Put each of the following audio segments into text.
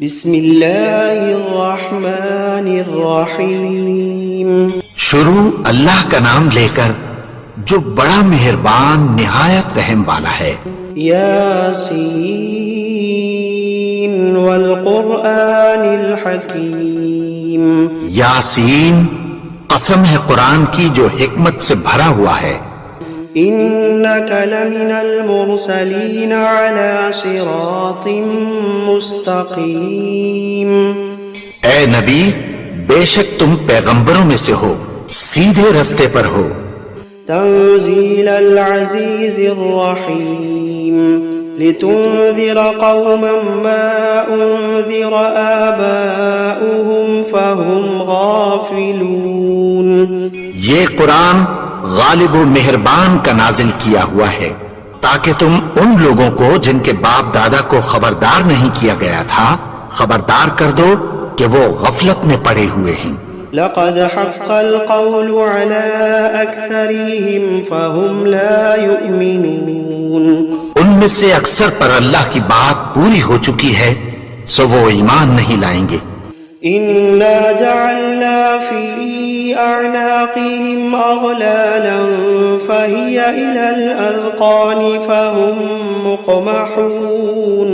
بسم اللہ الرحمن الرحیم۔ شروع اللہ کا نام لے کر جو بڑا مہربان نہایت رحم والا ہے۔ یاسین والقرآن الحکیم۔ یاسین، قسم ہے قرآن کی جو حکمت سے بھرا ہوا ہے۔ انک لمن المرسلین علی صراط مستقیم۔ اے نبی، بے شک تم پیغمبروں میں سے ہو، سیدھے رستے پر ہو۔ تنزیل العزیز الرحیم۔ لتنذر قوما ما انذر آباؤهم فهم غافلون۔ یہ قرآن غالب و مہربان کا نازل کیا ہوا ہے تاکہ تم ان لوگوں کو جن کے باپ دادا کو خبردار نہیں کیا گیا تھا خبردار کر دو کہ وہ غفلت میں پڑے ہوئے ہیں۔ لقد حق القول على أكثرهم فهم لا يؤمنون۔ ان میں سے اکثر پر اللہ کی بات پوری ہو چکی ہے سو وہ ایمان نہیں لائیں گے۔ إنا جعلنا في أعناقهم أغلالا فهي إلى الأذقان فهم مقمحون۔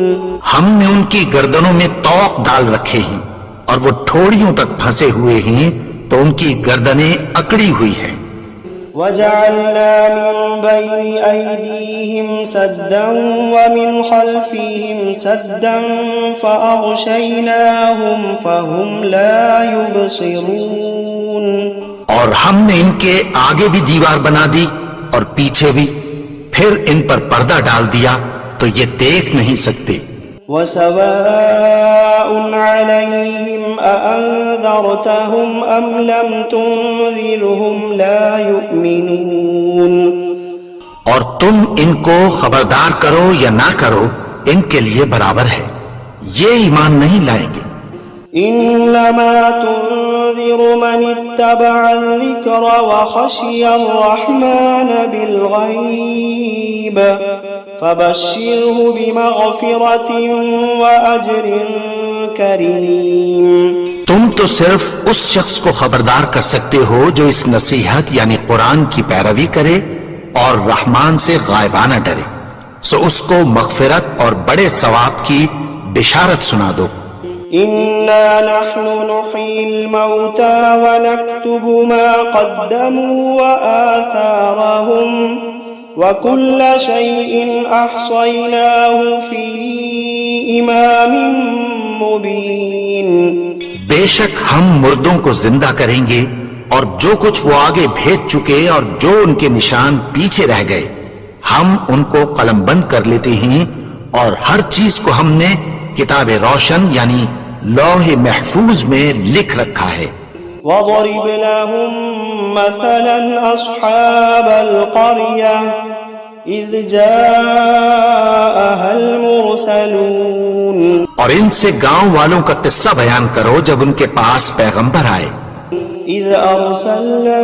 ہم نے ان کی گردنوں میں طوق ڈال رکھے ہیں اور وہ ٹھوڑیوں تک پھنسے ہوئے ہیں تو ان کی گردنیں اکڑی ہوئی ہیں۔ وجعلنا من بين أيديهم سدا ومن خلفهم سدا فأغشيناهم فهم لا يبصرون۔ اور ہم نے ان کے آگے بھی دیوار بنا دی اور پیچھے بھی، پھر ان پر پردہ ڈال دیا تو یہ دیکھ نہیں سکتے۔ وسواء عليهم أأنذرتهم أم لم تنذرهم لا يؤمنون۔ اور تم ان کو خبردار کرو یا نہ کرو ان کے لیے برابر ہے، یہ ایمان نہیں لائیں گے۔ إنما تنذر من اتبع الذكر وخشي الرحمن بالغيب فبشره بمغفرة وأجر كريم۔ تم تو صرف اس شخص کو خبردار کر سکتے ہو جو اس نصیحت یعنی قرآن کی پیروی کرے اور رحمان سے غائبانہ ڈرے، سو اس کو مغفرت اور بڑے ثواب کی بشارت سنا دو۔ إنا نحن نحيي الموتى ونكتب ما قدموا وآثارهم وكل شيء أحصيناه في إمام مبين۔ بے شک ہم مردوں کو زندہ کریں گے اور جو کچھ وہ آگے بھیج چکے اور جو ان کے نشان پیچھے رہ گئے ہم ان کو قلم بند کر لیتے ہیں، اور ہر چیز کو ہم نے کتاب روشن یعنی لوح محفوظ میں لکھ رکھا ہے۔ وَضَرِبْ لَهُمْ مَثَلًا أَصْحَابَ الْقَرْيَةِ إِذْ جَاءَهَا الْمُرْسَلُونَ۔ اور ان سے گاؤں والوں کا قصہ بیان کرو جب ان کے پاس پیغمبر آئے۔ إِذْ أَرْسَلْنَا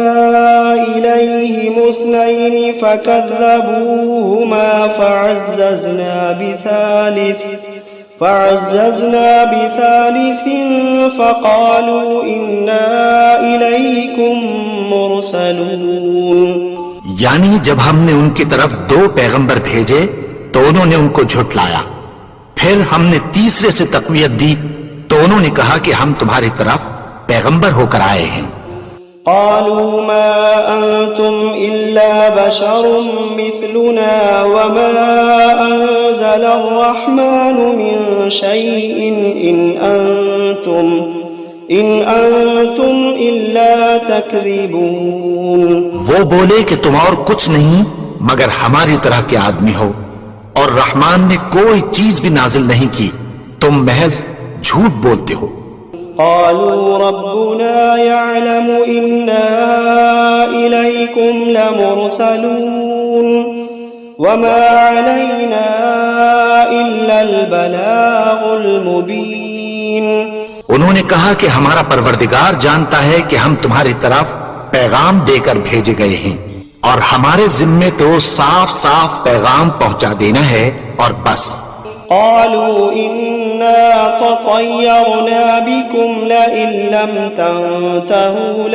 إِلَيْهِمُ اثْنَيْنِ فَكَذَّبُوهُمَا فعززنا بثالث فقالوا إنا إليكم مرسلون۔ یعنی جب ہم نے ان کی طرف دو پیغمبر بھیجے تو انہوں نے ان کو جھٹلایا، پھر ہم نے تیسرے سے تقویت دی تو انہوں نے کہا کہ ہم تمہاری طرف پیغمبر ہو کر آئے ہیں۔ قالوا ما أنتم إلا بشر مثلنا وما أنزل الرحمن من شيء إن أنتم إلا تكذبون۔ وہ بولے کہ تم اور کچھ نہیں مگر ہماری طرح کے آدمی ہو، اور رحمان نے کوئی چیز بھی نازل نہیں کی، تم محض جھوٹ بولتے ہو۔ قالوا ربنا يعلم إنا إليكم لمرسلون وما علينا إلا البلاغ المبين۔ انہوں نے کہا کہ ہمارا پروردگار جانتا ہے کہ ہم تمہاری طرف پیغام دے کر بھیجے گئے ہیں، اور ہمارے ذمے تو صاف صاف پیغام پہنچا دینا ہے اور بس۔ قالوا إنا تطيرنا بكم لئن لم تنتهوا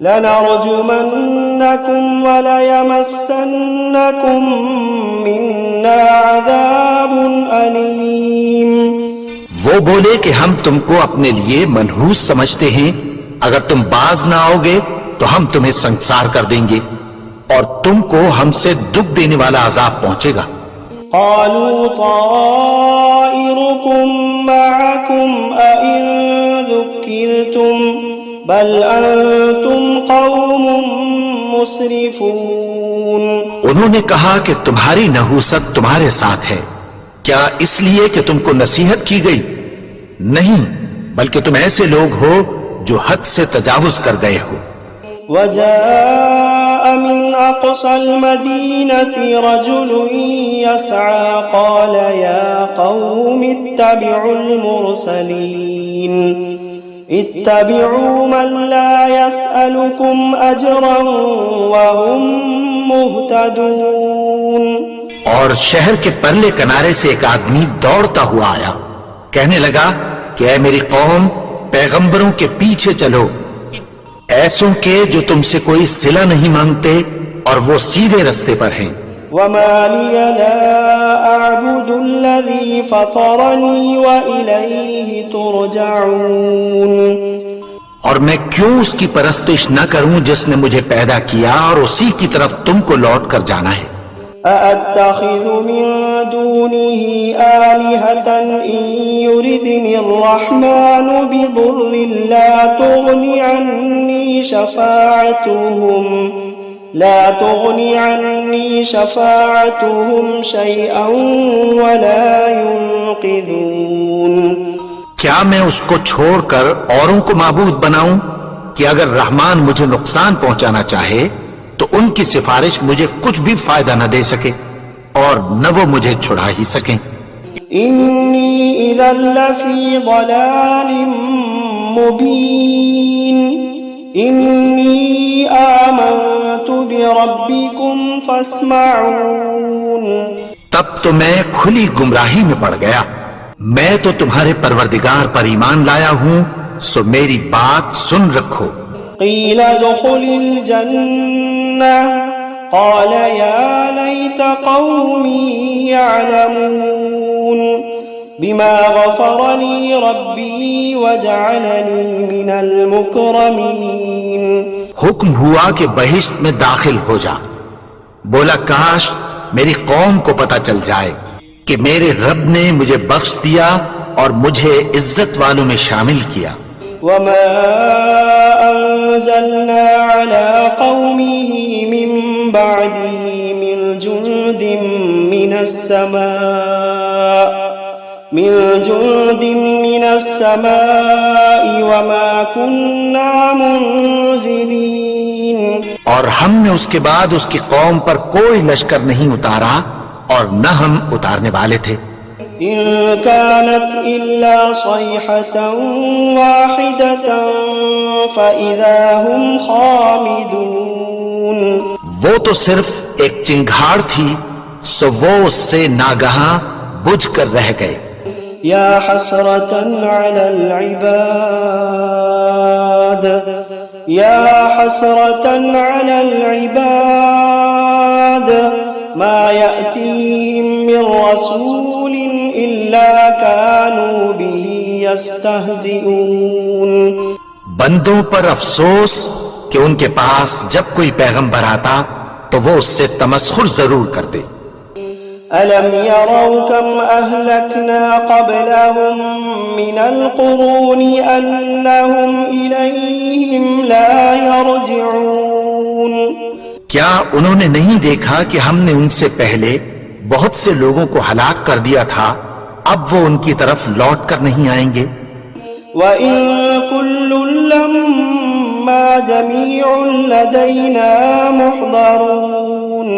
لنرجمنكم وليمسنكم منا عذاب أليم. وہ بولے کہ ہم تم کو اپنے لیے منحوس سمجھتے ہیں، اگر تم باز نہ آؤ گے تو ہم تمہیں سنسار کر دیں گے اور تم کو ہم سے دکھ دینے والا عذاب پہنچے گا. قالوا طائركم معكم أئن ذكرتم بل أنتم قوم مسرفون. انہوں نے کہا کہ تمہاری نحوست تمہارے ساتھ ہے، کیا اس لیے کہ تم کو نصیحت کی گئی؟ نہیں، بلکہ تم ایسے لوگ ہو جو حد سے تجاوز کر گئے ہو. وجاء من أقصى المدينة رجل يسعى قال يا قوم اتبعوا المرسلين اتبعوا من لا يسألكم أجرا وهم مهتدون. اور شہر کے پرلے کنارے سے ایک آدمی دوڑتا ہوا آیا، کہنے لگا کہ اے میری قوم، پیغمبروں کے پیچھے چلو، ایسوں کے جو تم سے کوئی صلہ نہیں مانگتے اور وہ سیدھے رستے پر ہیں. وما لي لا أعبد الذي فطرني وإليه ترجعون. اور میں کیوں اس کی پرستش نہ کروں جس نے مجھے پیدا کیا اور اسی کی طرف تم کو لوٹ کر جانا ہے. أأتخذ من دونه آلهة إن يردني الرحمن بضر لا تغني عني شفاعتهم شيئا ولا ينقذون. کیا میں اس کو چھوڑ کر اوروں کو معبود بناؤں کہ اگر رحمان مجھے نقصان پہنچانا چاہے تو ان کی سفارش مجھے کچھ بھی فائدہ نہ دے سکے اور نہ وہ مجھے چھڑا ہی سکیں. إني إذا لفي ضلال مبين. إني آمنت بربكم فاسمعون. تب تو میں کھلی گمراہی میں پڑ گیا. میں تو تمہارے پروردگار پر ایمان لایا ہوں، سو میری بات سن رکھو. قيل ادخل الجنة قال يا ليت قومي يعلمون بما غفر لي ربي وجعلني من المكرمين. حکم ہوا کہ بہشت میں داخل ہو جا. بولا کاش میری قوم کو پتہ چل جائے کہ میرے رب نے مجھے بخش دیا اور مجھے عزت والوں میں شامل کیا. وما أنزلنا على قومه من بعده من جند من السماء وما كنا منزلين. اور ہم نے اس کے بعد اس کی قوم پر کوئی لشکر نہیں اتارا اور نہ ہم اتارنے والے تھے. إن كانت إلا صيحة واحدة فإذا هم خامدون. وہ تو صرف ایک چنگھاڑ تھی، سو وہ اس سے ناگہاں بجھ کر رہ گئے. يا حسرة على العباد يا حسرة على العباد ما يأتيهم من رسول إلا كانوا به يستهزئون. بندوں پر افسوس کہ ان کے پاس جب کوئی پیغمبر آتا تو وہ اس سے تمسخر ضرور کرتے. ألم يروا كم أهلكنا قبلهم من القرون أنهم إليهم لا يرجعون. کیا انہوں نے نہیں دیکھا کہ ہم نے ان سے پہلے بہت سے لوگوں کو ہلاک کر دیا تھا، اب وہ ان کی طرف لوٹ کر نہیں آئیں گے. وَإِن كُلٌّ لَّمَّا جَمِيعٌ لَّدَيْنَا مُحْضَرُونَ.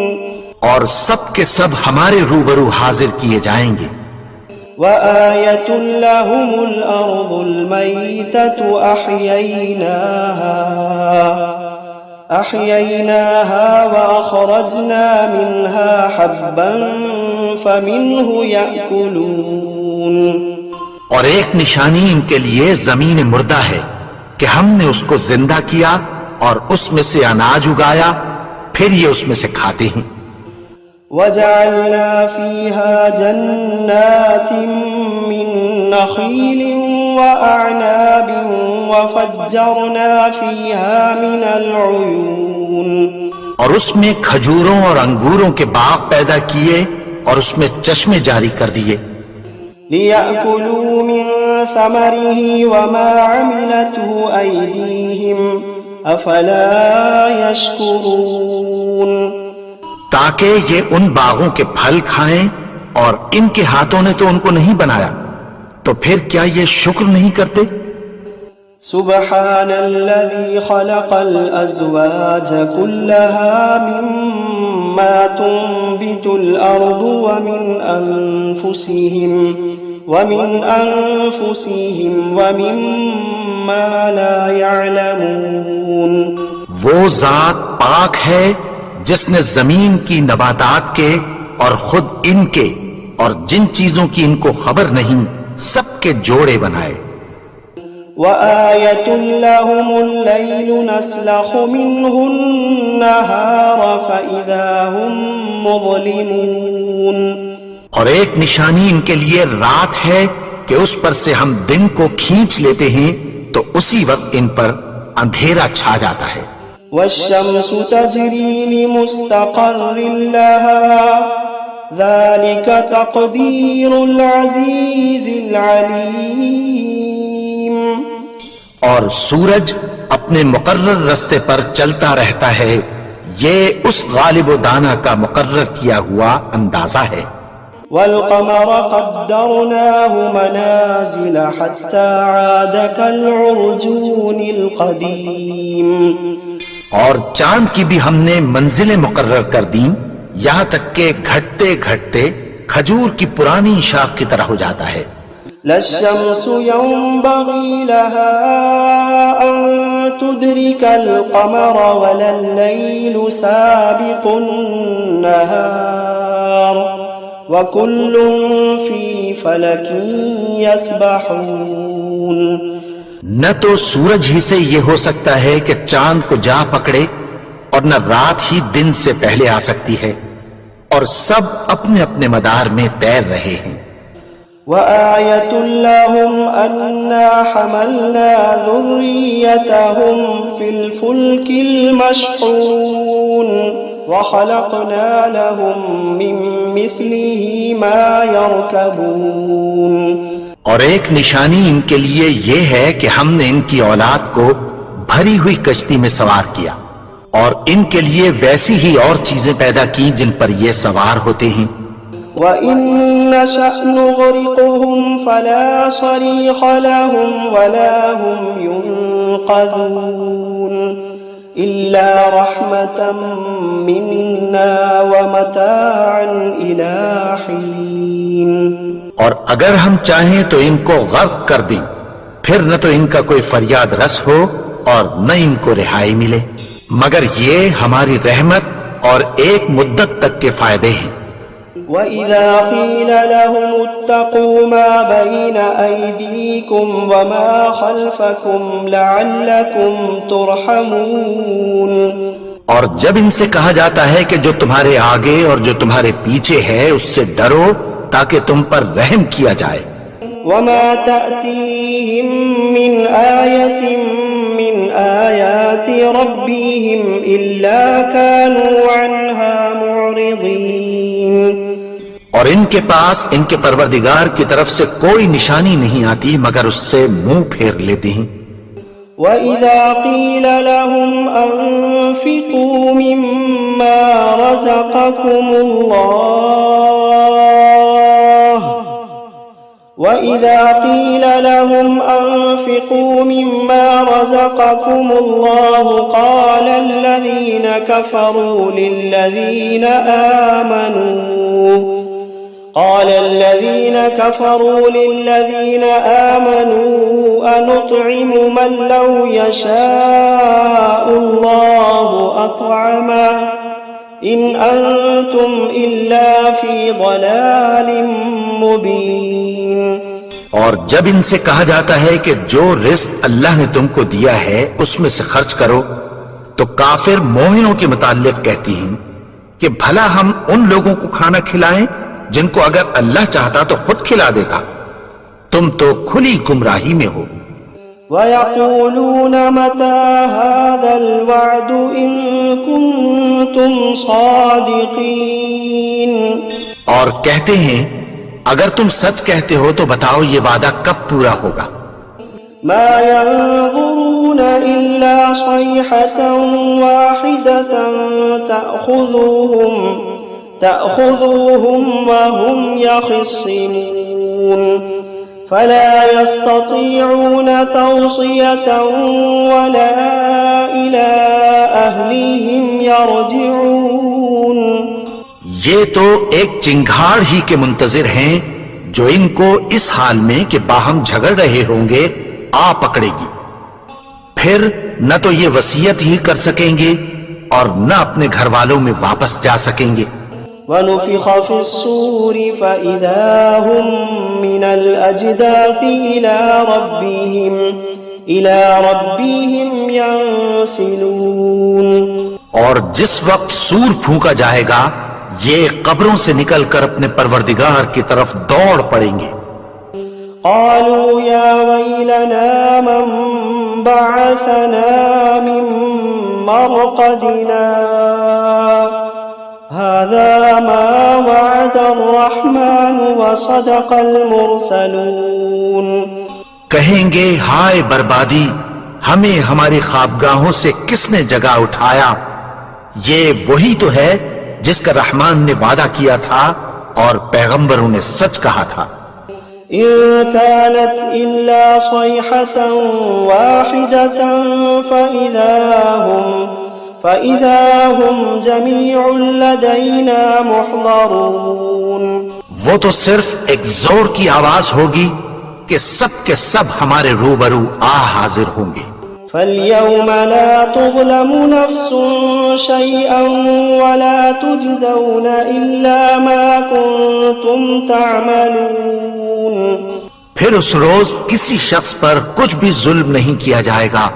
اور سب کے سب ہمارے روبرو حاضر کیے جائیں گے. وَآيَةٌ لَّهُمُ الْأَرْضُ الْمَيْتَةُ أَحْيَيْنَاهَا وَأَخْرَجْنَا مِنْهَا حَبًّا فمنه يأكلون اور ایک نشانی ان کے لیے زمین مردہ ہے کہ ہم نے اس کو زندہ کیا اور اس میں سے اناج اگایا، پھر یہ اس میں سے کھاتے ہیں۔ وجعلنا فيها جنات من نخيل وأعناب وفجرنا فيها من العيون اور اس میں کھجوروں اور انگوروں کے باغ پیدا کیے اور اس میں چشمے جاری کر دیے، ليأكلوا من ثمره وما عملته أيديهم أفلا يشكرون تاکہ یہ ان باغوں کے پھل کھائیں، اور ان کے ہاتھوں نے تو ان کو نہیں بنایا، تو پھر کیا یہ شکر نہیں کرتے؟ سبحان الذي خلق الأزواج كلها مما تنبت الأرض ومن أنفسهم ومما لا يعلمون وہ ذات پاک ہے جس نے زمین کی نباتات کے اور خود ان کے اور جن چیزوں کی ان کو خبر نہیں سب کے جوڑے بنائے۔ وآية لهم الليل نسلخ منه النهار فإذا هم مظلمون اور ایک نشانی ان کے لیے رات ہے کہ اس پر سے ہم دن کو کھینچ لیتے ہیں تو اسی وقت ان پر اندھیرا چھا جاتا ہے۔ والشمس تجري لمستقر لها ذلك تقدير العزيز العليم اور سورج اپنے مقرر رستے پر چلتا رہتا ہے، یہ اس غالب و دانا کا مقرر کیا ہوا اندازہ ہے۔ والقمر قدرناه منازل حتى عاد كالعرجون القديم اور چاند کی بھی ہم نے منزلیں مقرر کر دیں یہاں تک کہ گھٹتے گھٹتے کھجور کی پرانی شاخ کی طرح ہو جاتا ہے۔ لا الشمس ينبغي لها أن تدرك القمر ولا الليل سابق النهار وكل في فلك يسبحون نہ تو سورج ہی سے یہ ہو سکتا ہے کہ چاند کو جا پکڑے، اور نہ رات ہی دن سے پہلے آ سکتی ہے، اور سب اپنے اپنے مدار میں تیر رہے ہیں۔ وآية لهم أنا حملنا ذريتهم في الفلك المشحون وخلقنا لهم من مثله ما يركبون اور ایک نشانی ان کے لیے یہ ہے کہ ہم نے ان کی اولاد کو بھری ہوئی کشتی میں سوار کیا، اور ان کے لیے ویسی ہی اور چیزیں پیدا کی جن پر یہ سوار ہوتے ہیں۔ وَإِن نَّشَأْ نُغْرِقْهُمْ فَلَا صَرِيخَ لَهُمْ وَلَا هُمْ يُنقَذُونَ إِلَّا رَحْمَةً مِنَّا وَمَتَاعًا إِلَىٰ حِينٍ اور اگر ہم چاہیں تو ان کو غرق کر دیں، پھر نہ تو ان کا کوئی فریاد رس ہو اور نہ ان کو رہائی ملے، مگر یہ ہماری رحمت اور ایک مدت تک کے فائدے ہیں۔ وَإِذَا قِيلَ لَهُمُ اتَّقُوا مَا بَيْنَ أَيْدِيكُمْ وَمَا خَلْفَكُمْ لَعَلَّكُمْ تُرْحَمُونَ اور جب ان سے کہا جاتا ہے کہ جو تمہارے آگے اور جو تمہارے پیچھے ہے اس سے ڈرو تاکہ تم پر رحم کیا جائے۔ وَمَا تَأْتِيهِم مِّنْ آيَةٍ مِّنْ آيَاتِ رَبِّهِمْ إِلَّا كَانُوا عَنْهَا مُعْرِضِينَ اور ان کے پاس ان کے پروردگار کی طرف سے کوئی نشانی نہیں آتی مگر اس سے منہ پھیر لیتے ہیں۔ وَإِذَا قِيلَ لَهُمْ أَنفِقُوا مِمَّا رَزَقَكُمُ اللَّهُ قَالَ الَّذِينَ كَفَرُوا لِلَّذِينَ آمَنُوا أَنُطْعِمُ مَن لَّوْ يَشَاءُ اللَّهُ أَطْعَمَهُ إن أنتم إلا في ضلال مبين. اور جب ان سے کہا جاتا ہے کہ جو رزق اللہ نے تم کو دیا ہے اس میں سے خرچ کرو، تو کافر مومنوں کے متعلق کہتی ہیں کہ بھلا ہم ان لوگوں کو کھانا کھلائیں جن کو اگر اللہ چاہتا تو خود کھلا دیتا، تم تو کھلی گمراہی میں ہو۔ وَيَقُولُونَ مَتَى هَذَا الْوَعْدُ إِن كُنتُمْ صَادِقِينَ. اور کہتے ہیں اگر تم سچ کہتے ہو تو بتاؤ یہ وعدہ کب پورا ہوگا؟ مَا يَنظُرُونَ إِلَّا صَيْحَةً وَاحِدَةً تَأْخُذُوهُمْ وَهُمْ يَخِصِّمُونَ فَلَا يَسْتَطِيعُونَ تَوْصِيَةً وَلَا إِلَىٰ أَهْلِهِمْ يَرْجِعُونَ. یہ تو ایک چنگھاڑ ہی کے منتظر ہیں جو ان کو اس حال میں کہ باہم جھگڑ رہے ہوں گے آ پکڑے گی، پھر نہ تو یہ وصیت ہی کر سکیں گے اور نہ اپنے گھر والوں میں واپس جا سکیں گے۔ وَنُفِخَ فِي الصُّورِ فَإِذَا هُمْ مِنَ الْأَجْدَاثِ إِلَىٰ رَبِّهِمْ يَنسِلُونَ. اور جس وقت سور پھونکا جائے گا یہ قبروں سے نکل کر اپنے پروردگار کی طرف دوڑ پڑیں گے۔ قالوا يا ويلنا من بعثنا من مرقدنا هذا ما وعد الرحمن وصدق المرسلون. کہیں گے ہائے بربادی، ہمیں ہماری خوابگاہوں سے کس نے جگا اٹھایا؟ یہ وہی تو ہے جس کا رحمان نے وعدہ کیا تھا اور پیغمبروں نے سچ کہا تھا۔ إن كانت إلا صيحة واحدة فإذا هم جميع لدينا محضرون. وہ تو صرف ایک زور کی آواز ہوگی کہ سب کے سب ہمارے روبرو حاضر ہوں گے۔ فَالْيَوْمَ لَا تُظْلَمُ نَفْسٌ شَيْئًا وَلَا تُجْزَوْنَ إِلَّا مَا كُنتُمْ تَعْمَلُونَ. پھر اس روز کسی شخص پر کچھ بھی ظلم نہیں کیا جائے گا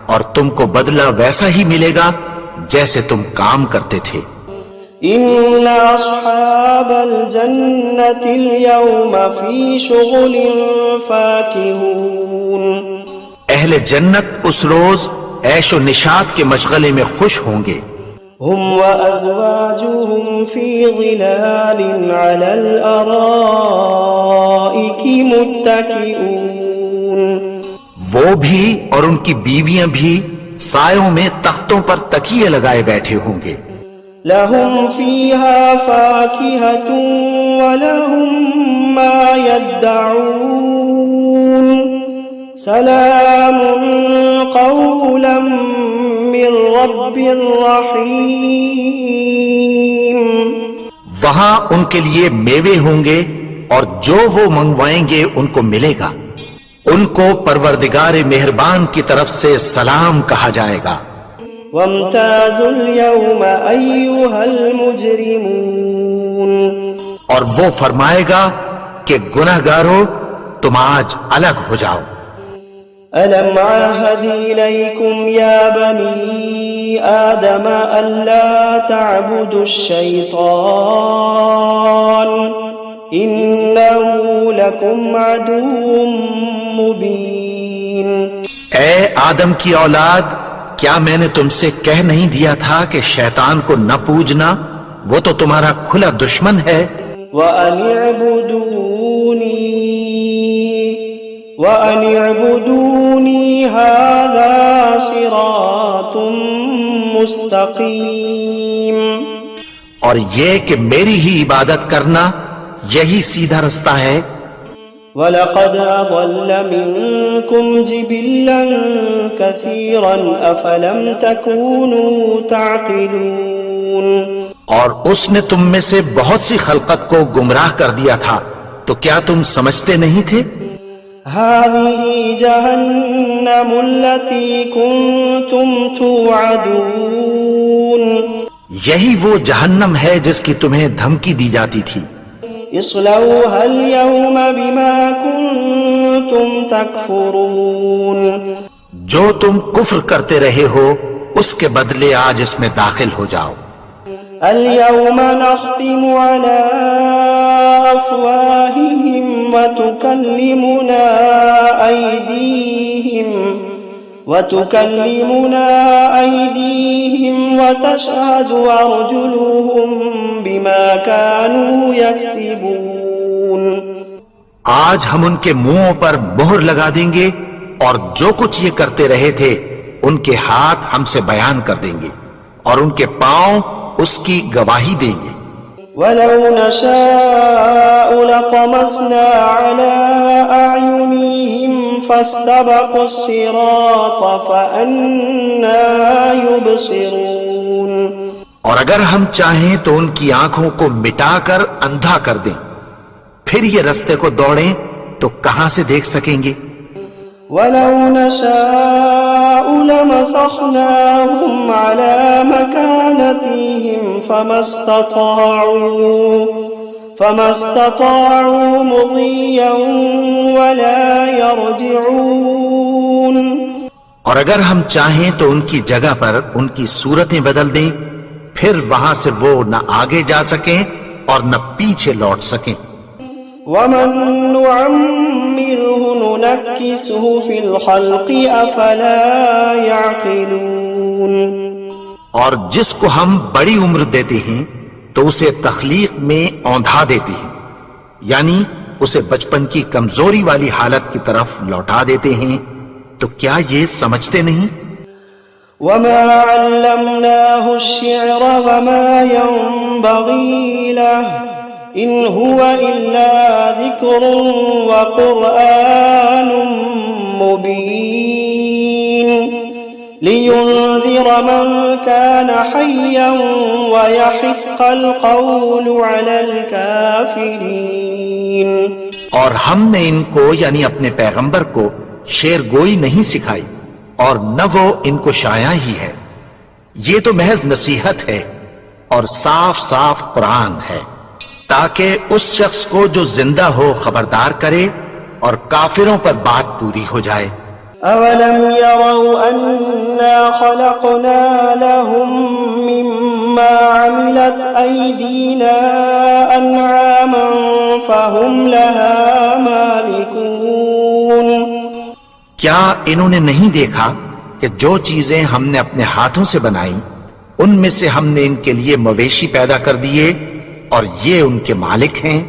اور تم کو بدلہ ویسا ہی ملے گا جیسے تم کام کرتے تھے۔ إِنَّ أَصْحَابَ الْجَنَّةِ الْيَوْمَ فِي شُغُلٍ فَاكِهُونَ. اہل جنت اس روز عیش و نشاط کے مشغلے میں خوش ہوں گے۔ هم وأزواجهم في ظلال على الأرائك متكئون. وہ بھی اور ان کی بیویاں بھی سایوں میں تختوں پر تکیے لگائے بیٹھے ہوں گے۔ لهم فيها فاكهة ولهم ما يدعون سلام قولا من رب رحيم. وہاں ان کے لیے میوے ہوں گے اور جو وہ منگوائیں گے ان کو ملے گا، ان کو پروردگار مہربان کی طرف سے سلام کہا جائے گا۔ وامتازوا اليوم أيها المجرمون. اور وہ فرمائے گا کہ گنہگارو تم آج الگ ہو جاؤ۔ ألم عهد إليكم يا بني آدم ألا تعبدوا الشيطان إنه لكم عدو مبين. اے آدم کی اولاد، کیا میں نے تم سے کہہ نہیں دیا تھا کہ شیطان کو نہ پوجنا، وہ تو تمہارا کھلا دشمن ہے۔ وَأَنِ اعْبُدُونِي هَذَا صِرَاطٌ مُسْتَقِيمٌ. اور یہ کہ میری ہی عبادت کرنا یہی سیدھا رستہ ہے۔ وَلَقَدْ أَضَلَّ مِنكُمْ جِبِلًّا كَثِيرًا أَفَلَمْ تَكُونُوا تَعْقِلُونَ. اور اس نے تم میں سے بہت سی خلقت کو گمراہ کر دیا تھا، تو کیا تم سمجھتے نہیں تھے؟ هَذِهِ جَهَنَّمُ الَّتِي كُنتُمْ تُوعَدُونَ. یہی وہ جہنم ہے جس کی تمہیں دھمکی دی جاتی تھی. اصلوها اليوم بما كنتم تكفرون. جو تم کفر کرتے رہے ہو اس کے بدلے آج اس میں داخل ہو جاؤ. اليوم نختم على أفواههم وتكلمنا أيديهم وتشهد أرجلهم بما كانوا يكسبون. آج ہم ان کے منہوں پر مہر لگا دیں گے اور جو کچھ یہ کرتے رہے تھے ان کے ہاتھ ہم سے بیان کر دیں گے اور ان کے پاؤں اس کی گواہی دیں گے. ولو نشاء لطمسنا على أعينهم فاستبقوا الصراط فأنى يبصرون. اور اگر ہم چاہیں تو ان کی آنکھوں کو مٹا کر اندھا کر دیں، پھر یہ رستے کو دوڑیں تو کہاں سے دیکھ سکیں گے. ولو نشاء لمسخناهم على مكانتهم فما استطاعوا مضيا ولا يرجعون. اور اگر ہم چاہیں تو ان کی جگہ پر ان کی صورتیں بدل دیں، پھر وہاں سے وہ نہ آگے جا سکیں اور نہ پیچھے لوٹ سکیں. ومن نعمره ننكسه في الخلق افلا يعقلون. اور جس کو ہم بڑی عمر دیتے ہیں تو اسے تخلیق میں اوندھا دیتے ہیں، یعنی اسے بچپن کی کمزوری والی حالت کی طرف لوٹا دیتے ہیں. تو کیا یہ سمجھتے نہیں؟ وما علمناه الشعر وما ينبغي له إن هو إلا ذكر وقرآن مبين لينذر من كان حيا ويحق القول على الكافرين. اور ہم نے ان کو یعنی اپنے پیغمبر کو شعر گوئی نہیں سکھائی اور نہ وہ ان کو شاعر ہی ہے. یہ تو محض نصیحت ہے اور صاف صاف قرآن ہے تاکہ اس شخص کو جو زندہ ہو خبردار کرے اور کافروں پر بات پوری ہو جائے. أولم يروا أنا خلقنا لهم مما عملت أيدينا أنعاما فهم لها مالكون. کیا انہوں نے نہیں دیکھا کہ جو چیزیں ہم نے اپنے ہاتھوں سے بنائیں ان میں سے ہم نے ان کے لیے مویشی پیدا کر دیے اور یہ ان کے مالک ہیں.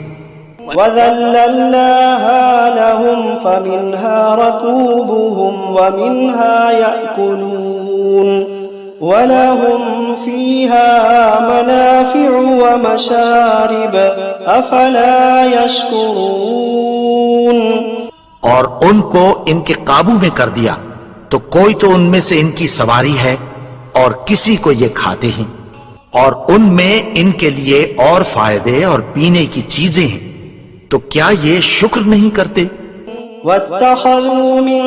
وَذَلَّلْنَاهَا لَهُمْ فَمِنْهَا رَكُوبُهُمْ وَمِنْهَا يَأْكُلُونَ وَلَهُمْ فِيهَا مَنَافِعُ وَمَشَارِبُ أَفَلَا يَشْكُرُونَ. اور ان کو ان کے قابو میں کر دیا تو کوئی تو ان میں سے ان کی سواری ہے اور کسی کو یہ کھاتے ہیں اور ان میں ان کے لیے اور فائدے اور پینے کی چیزیں ہیں. تو کیا یہ شکر نہیں کرتے؟ وَاتَّخَذُوا مِن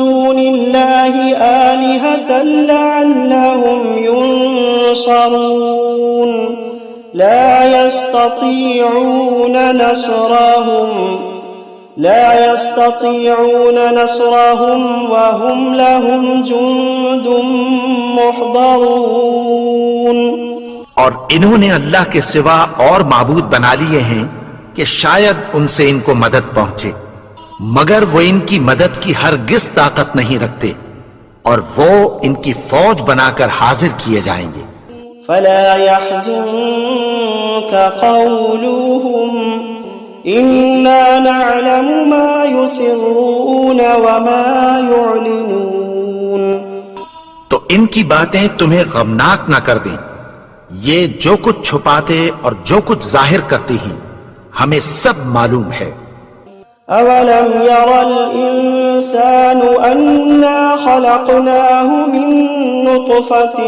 دُونِ اللَّهِ آلِهَةً لَعَلَّهُمْ يُنصَرُونَ لَا يَسْتَطِيعُونَ نَصْرَهُمْ وَهُمْ لَهُمْ جُندٌ مُحْضَرُونَ. اور انہوں نے اللہ کے سوا اور معبود بنا لیے ہیں کہ شاید ان سے ان کو مدد پہنچے، مگر وہ ان کی مدد کی ہرگز طاقت نہیں رکھتے اور وہ ان کی فوج بنا کر حاضر کیے جائیں گے. فلا يحزنك قولهم إنا نعلم ما يسرون وما يعلنون. تو ان کی باتیں تمہیں غمناک نہ کر دیں، یہ جو کچھ چھپاتے اور جو کچھ ظاہر کرتے ہیں ہمیں سب معلوم ہے. أولم ير الإنسان أنا خلقناه من نطفة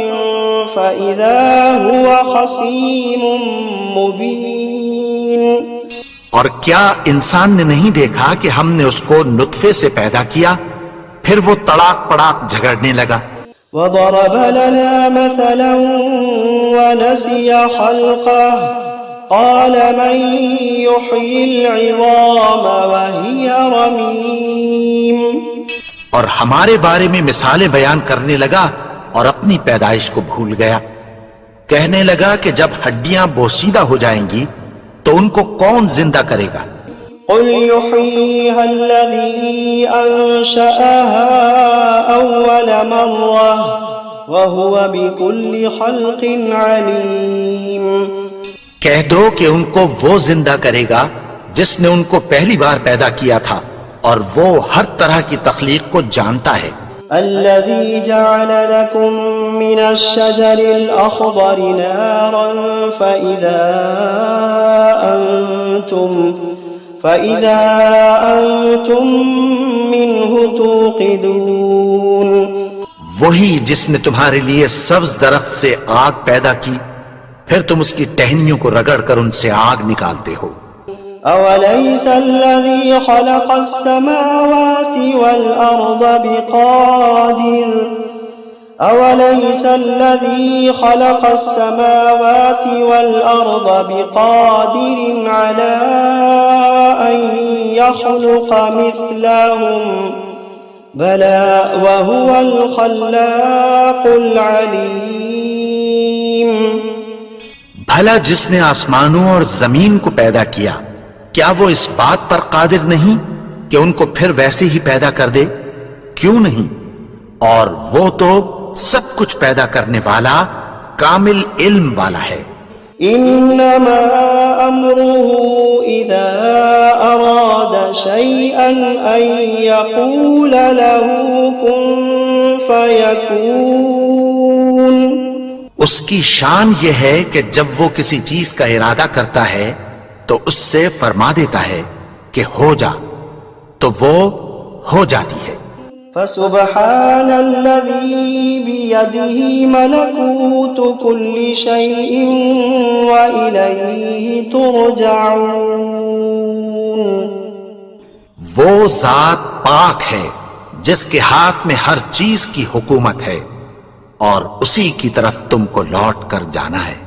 فإذا هو خصيم مبين. اور کیا انسان نے نہیں دیکھا کہ ہم نے اس کو نطفے سے پیدا کیا پھر وہ تڑاک پڑاک جھگڑنے لگا. وضرب لنا مثلا ونسي خلقه قال من يحيي العظام وهي رميم. اور ہمارے بارے میں مثالیں بیان کرنے لگا اور اپنی پیدائش کو بھول گیا. کہنے لگا کہ جب ہڈیاں بوسیدہ ہو جائیں گی تو ان کو کون زندہ کرے گا؟ قل يحييها الذي أنشأها أول مرة وهو بكل خلق عليم. کہہ دو کہ ان کو وہ زندہ کرے گا جس نے ان کو پہلی بار پیدا کیا تھا اور وہ ہر طرح کی تخلیق کو جانتا ہے. الذي جعل لكم من الشجر الأخضر نارا فإذا أنتم منه توقدون. وہی جس نے تمہارے لیے سبز درخت سے آگ پیدا کی پھر تم اس کی ٹہنیوں کو رگڑ کر ان سے آگ نکالتے ہو. أوليس الذي خلق السماوات والأرض بقادر على أن يخلق مثلهم بلى وهو الخلاق العليم. بھلا جس نے آسمانوں اور زمین کو پیدا کیا کیا وہ اس بات پر قادر نہیں کہ ان کو پھر ویسے ہی پیدا کر دے؟ کیوں نہیں؟ اور وہ تو سب کچھ پیدا کرنے والا کامل علم والا ہے. انما امره اذا اراد شيئا ان يقول له كن فيكون. اس کی شان یہ ہے کہ جب وہ کسی چیز کا ارادہ کرتا ہے تو اس سے فرما دیتا ہے کہ ہو جا تو وہ ہو جاتی ہے. فسبحان الذي بيده ملكوت كل شيء وإليه ترجعون. وہ ذات پاک ہے جس کے ہاتھ میں ہر چیز کی حکومت ہے اور اسی کی طرف تم کو لوٹ کر جانا ہے.